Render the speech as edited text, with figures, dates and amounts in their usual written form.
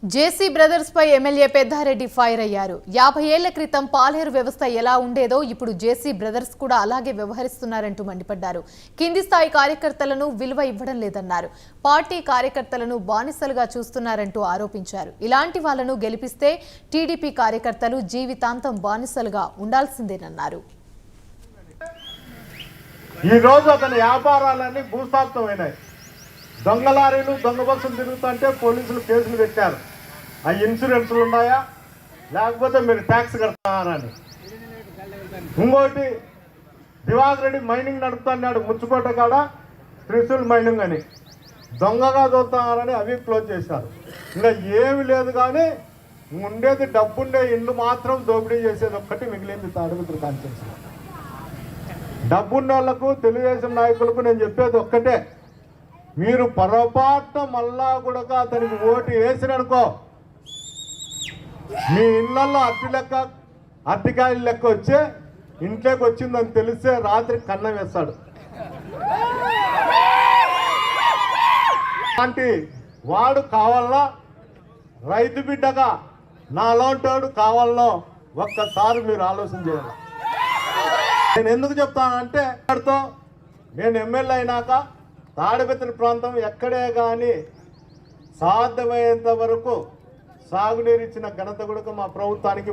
JC brothers పై MLA Peddareddy fire అయ్యారు. 50 ఏళ్ల క్రితం పాలేరు వ్యవస్థ ఎలా ఉండేదో ఇప్పుడు జేసీ బ్రదర్స్ కూడా అలాగే వ్యవహరిస్తున్నారంటూ మండిపడ్డారు. కింది స్థాయి కార్యకర్తలను విలువ ఇవ్వడం లేదన్నారు. పార్టీ కార్యకర్తలను బానిసలుగా చూస్తున్నారంటూ ఆరోపించారు. ఇలాంటి వాళ్లను గెలిపిస్తే టీడీపీ కార్యకర్తలు జీవితాంతం బానిసలుగా ఉండాల్సిందేనన్నారు. ఈ రోజు అతని వ్యాపారాలన్నీ భూస్థాపితమైనాయి. దొంగ లారీలు దొంగ బస్సులు తిరుగుతుంటే పోలీసులు కేసులు పెట్టారు. ఆ ఇన్సూరెన్స్లు ఉన్నాయా లేకపోతే మీరు ట్యాక్స్ కడతారని. ఇంకోటి దివాకర్ రెడ్డి మైనింగ్ నడుపుతున్నాడు ముచ్చుకోట కాడ త్రిశూల్ మైనింగ్ అని దొంగగా చూస్తున్నారని అవి క్లోజ్ చేశారు. ఇంకా ఏమి లేదు కానీ ఉండేది డబ్బుండే ఇల్లు మాత్రం దోపిడీ చేసేది ఒక్కటి మిగిలింది తాడిపత్రి కాన్స్టిట్యూన్సీలో. డబ్బున్న వాళ్ళకు తెలుగుదేశం నాయకులకు నేను చెప్పేది ఒక్కటే, మీరు పొరపాటున మళ్ళా కూడా అతనికి ఓటు వేసిననుకో మీ ఇళ్లలో అరటికాయలు లెక్క వచ్చే ఇంట్లోకి వచ్చిందని తెలిస్తే రాత్రి కన్నం వేస్తాడు. అలాంటి వాడు కావాలన్నా రైతు బిడ్డగా నా అలాంటి కావాలనో ఒక్కసారి మీరు ఆలోచన చేయాలి. నేను ఎందుకు చెప్తానంటే నేను ఎమ్మెల్యే అయినాక తాడిపత్రి ప్రాంతం ఎక్కడే కానీ సాధ్యమైనంత వరకు సాగునీరు ఇచ్చిన ఘనత కూడా మా ప్రభుత్వానికి